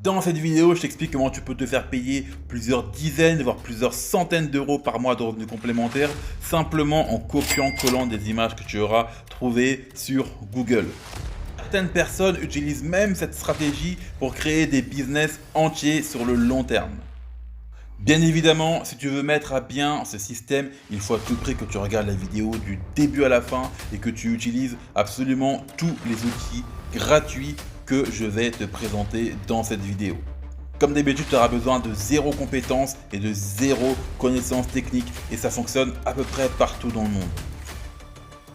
Dans cette vidéo, je t'explique comment tu peux te faire payer plusieurs dizaines, voire plusieurs centaines d'euros par mois de revenus complémentaires simplement en copiant-collant des images que tu auras trouvées sur Google. Certaines personnes utilisent même cette stratégie pour créer des business entiers sur le long terme. Bien évidemment, si tu veux mettre à bien ce système, il faut à tout prix que tu regardes la vidéo du début à la fin et que tu utilises absolument tous les outils gratuits que je vais te présenter dans cette vidéo. Comme d'habitude, tu auras besoin de zéro compétence et de zéro connaissance technique et ça fonctionne à peu près partout dans le monde.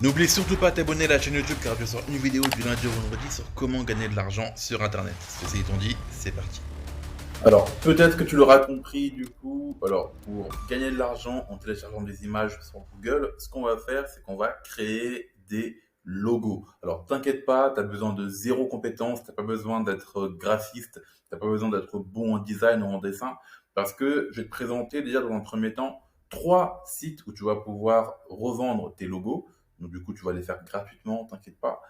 N'oublie surtout pas de t'abonner à la chaîne YouTube car je sors une vidéo du lundi au vendredi sur comment gagner de l'argent sur internet. Ceci étant dit, c'est parti. Alors, peut-être que tu l'auras compris du coup. Alors, pour gagner de l'argent en téléchargeant des images sur Google, ce qu'on va faire, c'est qu'on va créer des logos. Alors, t'inquiète pas, tu as besoin de zéro compétence, tu n'as pas besoin d'être graphiste, tu n'as pas besoin d'être bon en design ou en dessin, parce que je vais te présenter déjà dans un premier temps 3 sites où tu vas pouvoir revendre tes logos. Donc, du coup, tu vas les faire gratuitement, t'inquiète pas.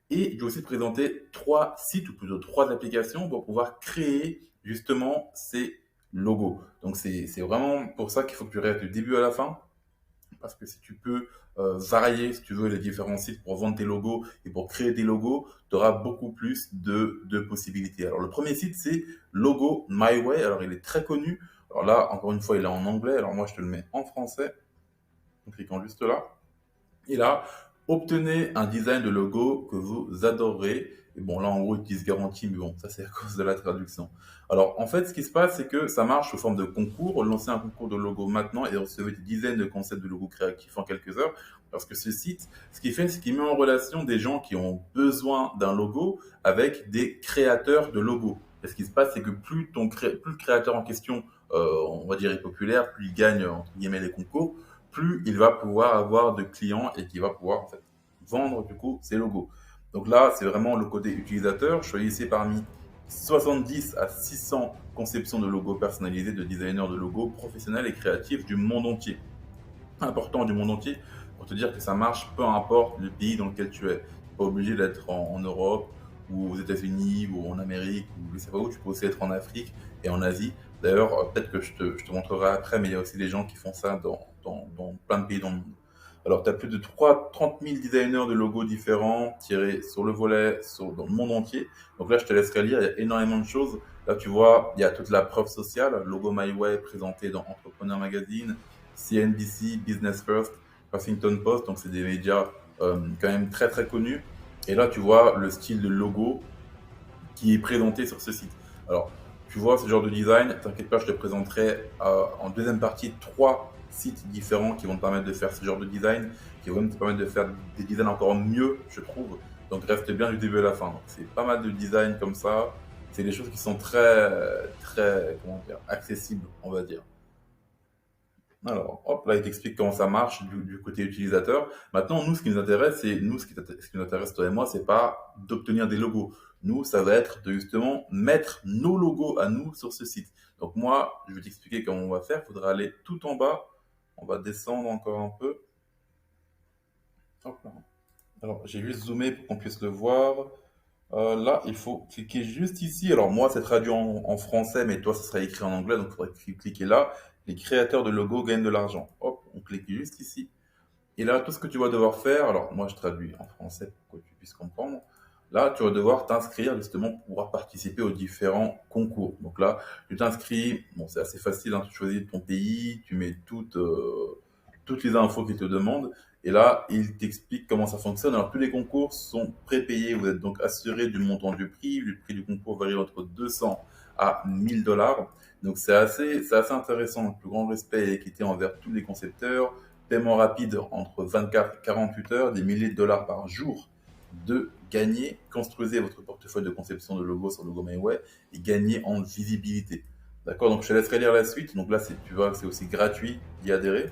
Et je vais aussi te présenter 3 sites ou plutôt 3 applications pour pouvoir créer justement ces logos. Donc c'est vraiment pour ça qu'il faut que tu restes du début à la fin, parce que si tu peux varier, si tu veux, les différents sites pour vendre tes logos et pour créer des logos, tu auras beaucoup plus de possibilités. Alors le premier site, c'est Logo My Way. Alors il est très connu. Alors là, encore une fois, il est en anglais. Alors moi, je te le mets en français en cliquant juste là. Et là, obtenez un design de logo que vous adorez. Et bon, là, en gros, ils disent garantie, mais bon, ça, c'est à cause de la traduction. Alors, en fait, ce qui se passe, c'est que ça marche sous forme de concours. Lancez un concours de logo maintenant et recevez des dizaines de concepts de logos créatifs en quelques heures. Parce que ce site, ce qu'il fait, c'est qu'il met en relation des gens qui ont besoin d'un logo avec des créateurs de logos. Et ce qui se passe, c'est que plus le créateur en question, on va dire, est populaire, plus il gagne, entre guillemets, les concours, plus il va pouvoir avoir de clients et qu'il va pouvoir en fait vendre du coup ses logos. Donc là, c'est vraiment le côté utilisateur. Choisissez parmi 70 à 600 conceptions de logos personnalisés de designers de logos professionnels et créatifs du monde entier. Important du monde entier pour te dire que ça marche peu importe le pays dans lequel tu es. Tu n'es pas obligé d'être en Europe ou aux États-Unis ou en Amérique ou je sais pas où. Tu peux aussi être en Afrique et en Asie. D'ailleurs, peut-être que je te montrerai après, mais il y a aussi des gens qui font ça dans plein de pays dans le monde. Alors, tu as plus de 30 000 designers de logos différents tirés sur le volet, dans le monde entier. Donc là, je te laisserai lire, il y a énormément de choses. Là, tu vois, il y a toute la preuve sociale, Logo My Way présenté dans Entrepreneur Magazine, CNBC, Business First, Huffington Post, donc c'est des médias quand même très très connus. Et là, tu vois le style de logo qui est présenté sur ce site. Alors, tu vois ce genre de design, t'inquiète pas, je te présenterai en deuxième partie 3 sites différents qui vont te permettre de faire ce genre de design, qui vont te permettre de faire des designs encore mieux, je trouve. Donc reste bien du début à la fin. Donc, c'est pas mal de designs comme ça. C'est des choses qui sont très, très, comment dire, accessibles, on va dire. Alors, hop, là, il t'explique comment ça marche du côté utilisateur. Maintenant, nous, ce qui nous intéresse, ce qui nous intéresse, toi et moi, c'est pas d'obtenir des logos. Nous, ça va être de justement mettre nos logos à nous sur ce site. Donc, moi, je vais t'expliquer comment on va faire. Il faudra aller tout en bas. On va descendre encore un peu. Hop là. Alors, j'ai juste zoomé pour qu'on puisse le voir. Là, il faut cliquer juste ici. Alors, moi, c'est traduit en français, mais toi, ça sera écrit en anglais. Donc, il faudrait cliquer là. Les créateurs de logos gagnent de l'argent. Hop, on clique juste ici. Et là, tout ce que tu vas devoir faire, alors moi je traduis en français pour que tu puisses comprendre. Là, tu vas devoir t'inscrire justement pour pouvoir participer aux différents concours. Donc là, tu t'inscris, bon, c'est assez facile, hein, tu choisis ton pays, tu mets toutes les infos qu'il te demande. Et là, il t'explique comment ça fonctionne. Alors, tous les concours sont prépayés. Vous êtes donc assuré du montant du prix. Le prix du concours varie entre 200 à 1000 $. Donc, c'est assez intéressant. Le plus grand respect et équité envers tous les concepteurs. Paiement rapide entre 24 et 48 heures, des milliers de dollars par jour de gagner. Construisez votre portefeuille de conception de logos sur Logo My Way et gagnez en visibilité. D'accord. Donc, je te laisserai lire la suite. Donc là, tu vois que c'est aussi gratuit d'y adhérer.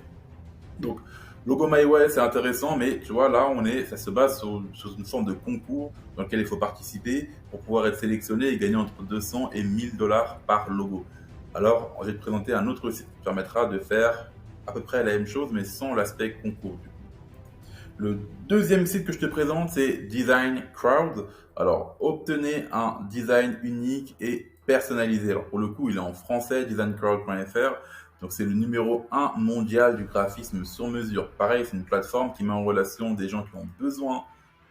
Donc, Logo My Way, c'est intéressant, mais tu vois, là, ça se base sur une forme de concours dans lequel il faut participer pour pouvoir être sélectionné et gagner entre 200 et 1000 $ par logo. Alors, je vais te présenter un autre site qui te permettra de faire à peu près la même chose, mais sans l'aspect concours. Le deuxième site que je te présente, c'est Design Crowd. Alors, obtenez un design unique et personnalisé. Alors pour le coup, il est en français, designcrowd.fr. Donc c'est le numéro 1 mondial du graphisme sur mesure. Pareil, c'est une plateforme qui met en relation des gens qui ont besoin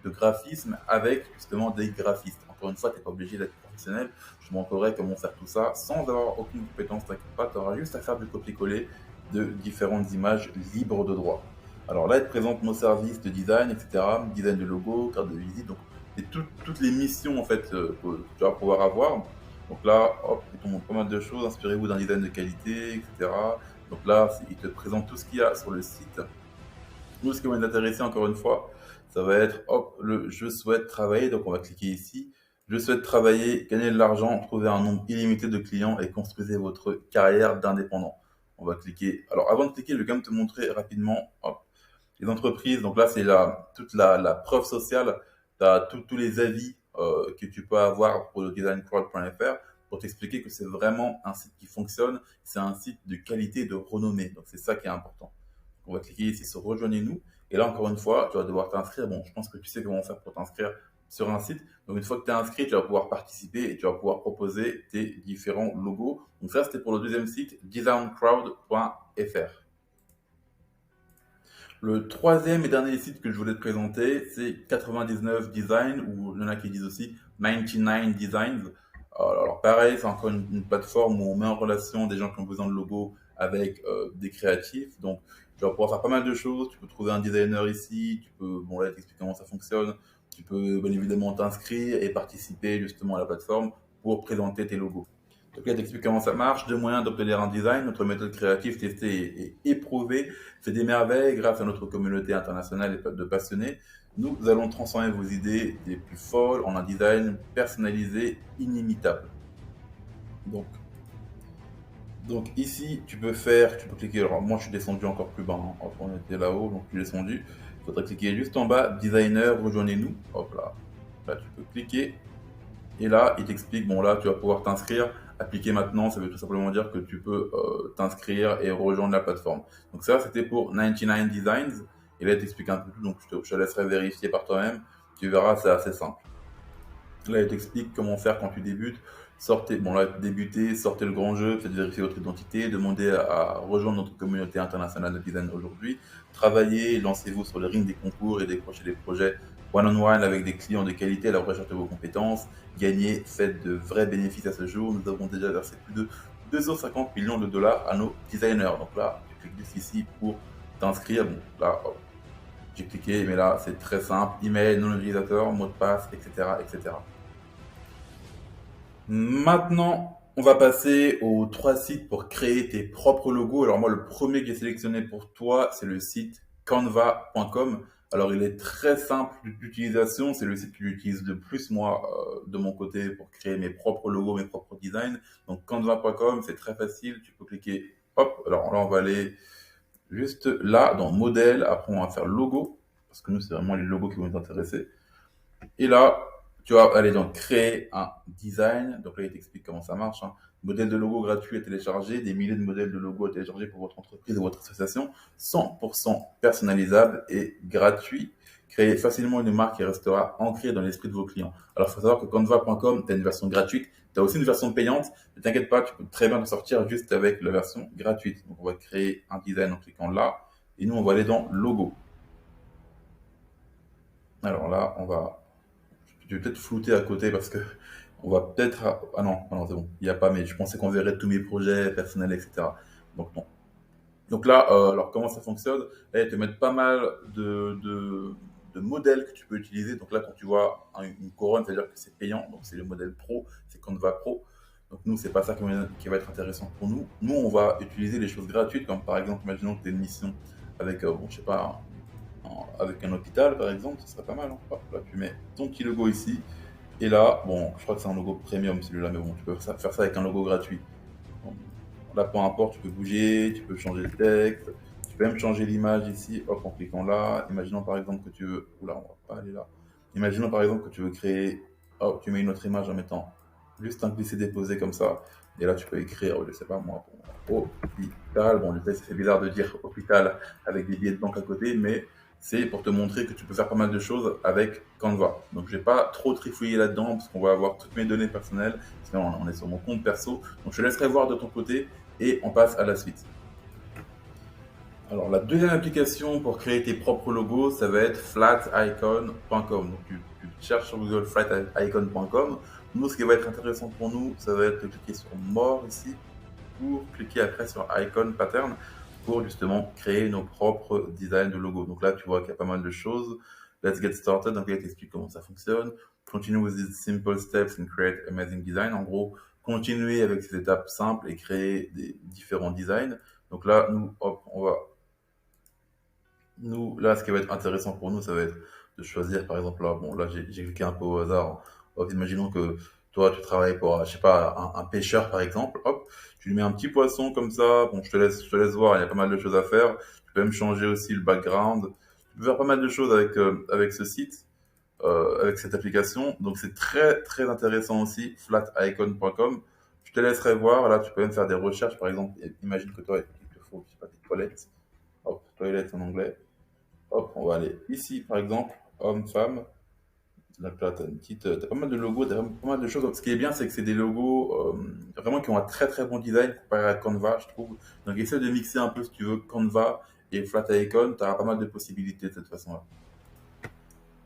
de graphisme avec justement des graphistes. Encore une fois, tu n'es pas obligé d'être professionnel. Je te montrerai comment faire tout ça sans avoir aucune compétence. T'inquiète pas, tu auras juste à faire du copier-coller de différentes images libres de droit. Alors là, il te présente nos services de design, etc. Design de logo, carte de visite. Donc, c'est toutes les missions en fait que tu vas pouvoir avoir. Donc là, hop, il te montre pas mal de choses. Inspirez-vous d'un design de qualité, etc. Donc là, il te présente tout ce qu'il y a sur le site. Nous, ce qui va nous intéresser encore une fois, ça va être, hop, le je souhaite travailler. Donc on va cliquer ici. Je souhaite travailler, gagner de l'argent, trouver un nombre illimité de clients et construisez votre carrière d'indépendant. On va cliquer. Alors avant de cliquer, je vais quand même te montrer rapidement, hop, les entreprises. Donc là, c'est toute la preuve sociale. Tu as tous les avis que tu peux avoir pour le designcrowd.fr pour t'expliquer que c'est vraiment un site qui fonctionne. C'est un site de qualité, de renommée. Donc c'est ça qui est important. On va cliquer ici sur Rejoignez-nous. Et là, encore une fois, tu vas devoir t'inscrire. Bon, je pense que tu sais comment faire pour t'inscrire sur un site. Donc, une fois que tu es inscrit, tu vas pouvoir participer et tu vas pouvoir proposer tes différents logos. Donc, ça, c'était pour le deuxième site, designcrowd.fr. Le troisième et dernier site que je voulais te présenter, c'est 99 Design, ou il y en a qui disent aussi 99 Designs. Alors pareil, c'est encore une plateforme où on met en relation des gens qui ont besoin de logos avec des créatifs. Donc tu vas pouvoir faire pas mal de choses. Tu peux trouver un designer ici, tu peux, bon là, t'expliquer comment ça fonctionne. Tu peux bien évidemment t'inscrire et participer justement à la plateforme pour présenter tes logos. Donc là, t'explique comment ça marche, deux moyens d'obtenir un design. Notre méthode créative testée et éprouvée fait des merveilles grâce à notre communauté internationale de passionnés. Nous allons transformer vos idées des plus folles en un design personnalisé, inimitable. Donc, donc ici, tu peux cliquer. Alors moi, je suis descendu encore plus bas. Hein. Hop, on était là-haut, donc je suis descendu. Il faudrait cliquer juste en bas, designer, rejoignez-nous. Hop là. Là, tu peux cliquer. Et là, il t'explique, bon là, tu vas pouvoir t'inscrire, appliquer maintenant, ça veut tout simplement dire que tu peux t'inscrire et rejoindre la plateforme. Donc ça, c'était pour 99 Designs. Et là, il t'explique un peu tout, donc je te laisserai vérifier par toi-même. Tu verras, c'est assez simple. Là, il t'explique comment faire quand tu débutes. Sortez, bon là, débuter, sortez le grand jeu, faites vérifier votre identité, demandez à rejoindre notre communauté internationale de design aujourd'hui. Travaillez, lancez-vous sur le ring des concours et décrochez des projets one-on-one avec des clients de qualité à la recherche de vos compétences. Gagnez, faites de vrais bénéfices à ce jour. Nous avons déjà versé plus de 250 millions de dollars à nos designers. Donc là, tu cliques juste ici pour t'inscrire. Bon, là, hop, j'ai cliqué, mais là, c'est très simple. Email, nom d'utilisateur, mot de passe, etc., etc. Maintenant, on va passer aux trois sites pour créer tes propres logos. Alors moi, le premier que j'ai sélectionné pour toi, c'est le site canva.com. Alors il est très simple d'utilisation, c'est le site que j'utilise le plus moi de mon côté pour créer mes propres logos, mes propres designs. Donc canva.com, c'est très facile, tu peux cliquer, hop, alors là on va aller juste là dans modèle, après on va faire logo, parce que nous c'est vraiment les logos qui vont nous intéresser. Et là, tu vas aller donc créer un design. Donc là, il t'explique comment ça marche. Hein. Modèle de logo gratuit à télécharger, des milliers de modèles de logos à télécharger pour votre entreprise ou votre association, 100% personnalisable et gratuit. Créez facilement une marque qui restera ancrée dans l'esprit de vos clients. Alors, il faut savoir que canva.com, tu as une version gratuite, tu as aussi une version payante. Ne t'inquiète pas, tu peux très bien te sortir juste avec la version gratuite. Donc, on va créer un design en cliquant là. Et nous, on va aller dans logo. Alors là, je vais peut-être flouter à côté parce que on va peut-être. Ah non, c'est bon. Il n'y a pas, mais je pensais qu'on verrait tous mes projets personnels, etc. Donc non. Donc là, alors comment ça fonctionne? Là, ils te mettent pas mal de modèles que tu peux utiliser. Donc là, quand tu vois une couronne, c'est-à-dire que c'est payant. Donc c'est le modèle pro, c'est Canva Pro. Donc nous, c'est pas ça qui va être intéressant pour nous. Nous, on va utiliser des choses gratuites, comme par exemple, imaginons que tu as une mission avec, bon, je sais pas, avec un hôpital, par exemple, ce serait pas mal. Hein. Hop, là, tu mets ton petit logo ici. Et là, bon, je crois que c'est un logo premium celui-là, mais bon, tu peux faire ça avec un logo gratuit. Bon, là, peu importe, tu peux bouger, tu peux changer le texte, tu peux même changer l'image ici, hop, en cliquant là. Imaginons par exemple que tu veux. Oula, on va pas aller là. Imaginons par exemple que tu veux créer. Hop, tu mets une autre image en mettant juste un glisser-déposer comme ça. Et là, tu peux écrire, je sais pas moi, hôpital. Bon, le texte, c'est bizarre de dire hôpital avec des billets de banque à côté, mais c'est pour te montrer que tu peux faire pas mal de choses avec Canva. Donc je vais pas trop trifouiller là-dedans parce qu'on va avoir toutes mes données personnelles, sinon on est sur mon compte perso. Donc je te laisserai voir de ton côté et on passe à la suite. Alors la deuxième application pour créer tes propres logos, ça va être flaticon.com. Donc tu cherches sur Google flaticon.com. Nous, ce qui va être intéressant pour nous, ça va être de cliquer sur More ici pour cliquer après sur Icon Pattern pour justement créer nos propres designs de logos. Donc là, tu vois qu'il y a pas mal de choses. Let's get started. Donc là, il t'explique comment ça fonctionne. Continue with these simple steps and create amazing design. En gros, continuer avec ces étapes simples et créer des différents designs. Donc là, nous, hop, là, ce qui va être intéressant pour nous, ça va être de choisir, par exemple, là, bon, là, j'ai cliqué un peu au hasard. Hop, imaginons que toi, tu travailles pour, je sais pas, un pêcheur, par exemple. Hop, tu lui mets un petit poisson comme ça. Bon, je te laisse voir, il y a pas mal de choses à faire. Tu peux même changer aussi le background. Tu peux faire pas mal de choses avec ce site, avec cette application. Donc, c'est très, très intéressant aussi, flaticon.com. Je te laisserai voir. Là, tu peux même faire des recherches, par exemple. Imagine que toi, il te faut, je sais pas, des toilettes. Hop, toilettes en anglais. Hop, on va aller ici, par exemple, homme, femme. Là, tu as pas mal de logos, t'as pas mal de choses. Donc, ce qui est bien, c'est que c'est des logos vraiment qui ont un très très bon design comparé à Canva, je trouve. Donc, essaie de mixer un peu, si tu veux, Canva et Flaticon. Tu auras pas mal de possibilités de cette façon-là.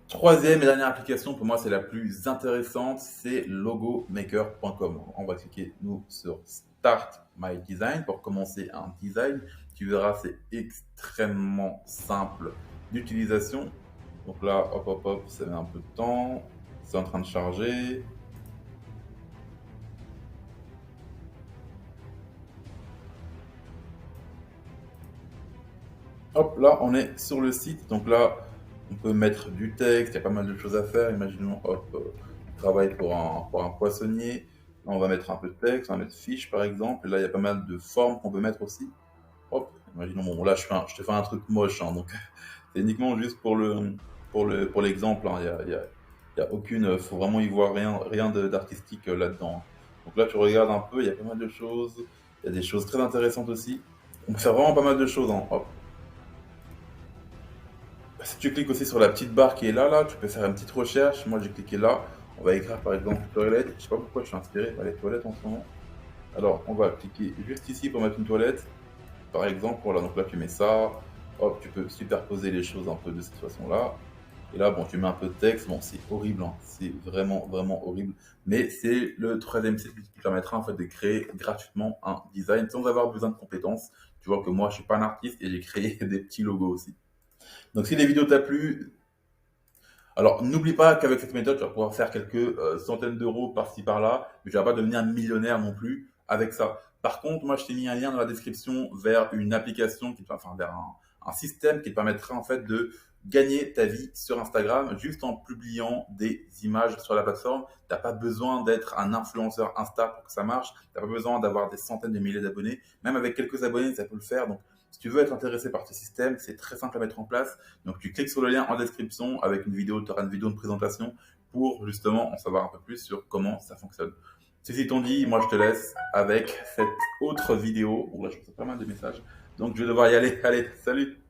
Troisième et dernière application, pour moi, c'est la plus intéressante, c'est logomaker.com. On va cliquer, nous, sur Start My Design pour commencer un design. Tu verras, c'est extrêmement simple d'utilisation. Donc là, hop, hop, hop, ça met un peu de temps. C'est en train de charger. Hop, là, on est sur le site. Donc là, on peut mettre du texte. Il y a pas mal de choses à faire. Imaginons, hop, on travaille pour un poissonnier. Là, on va mettre un peu de texte. On va mettre fiche, par exemple. Et là, il y a pas mal de formes qu'on peut mettre aussi. Hop, imaginons, bon, là, je te fais un truc moche. Hein, donc, c'est uniquement juste pour l'exemple. Hein, il y a aucune, faut vraiment y voir rien d'artistique là-dedans. Donc là, tu regardes un peu, il y a pas mal de choses. Il y a des choses très intéressantes aussi. On peut faire vraiment pas mal de choses. Hein. Hop. Si tu cliques aussi sur la petite barre qui est là, tu peux faire une petite recherche. Moi, j'ai cliqué là. On va écrire par exemple toilette. Je sais pas pourquoi je suis inspiré par les toilettes en ce moment. Alors, on va cliquer juste ici pour mettre une toilette. Par exemple, voilà, donc là, tu mets ça. Hop, tu peux superposer les choses un peu de cette façon-là. Et là, bon, tu mets un peu de texte. Bon, c'est horrible, hein. C'est vraiment, vraiment horrible. Mais c'est le troisième site qui permettra en fait de créer gratuitement un design sans avoir besoin de compétences. Tu vois que moi, je suis pas un artiste et j'ai créé des petits logos aussi. Donc, si les vidéos t'ont plu, alors n'oublie pas qu'avec cette méthode, tu vas pouvoir faire quelques centaines d'euros par-ci par-là, mais tu vas pas devenir millionnaire non plus avec ça. Par contre, moi, je t'ai mis un lien dans la description vers une application enfin, vers un système qui te permettra en fait de gagner ta vie sur Instagram juste en publiant des images sur la plateforme. Tu n'as pas besoin d'être un influenceur Insta pour que ça marche. Tu n'as pas besoin d'avoir des centaines de milliers d'abonnés. Même avec quelques abonnés, ça peut le faire. Donc, si tu veux être intéressé par ce système, c'est très simple à mettre en place. Donc, tu cliques sur le lien en description avec une vidéo, tu auras une vidéo de présentation pour justement en savoir un peu plus sur comment ça fonctionne. Ceci étant dit, moi je te laisse avec cette autre vidéo. Bon, là, je reçois pas mal de messages. Donc, je vais devoir y aller. Allez, salut!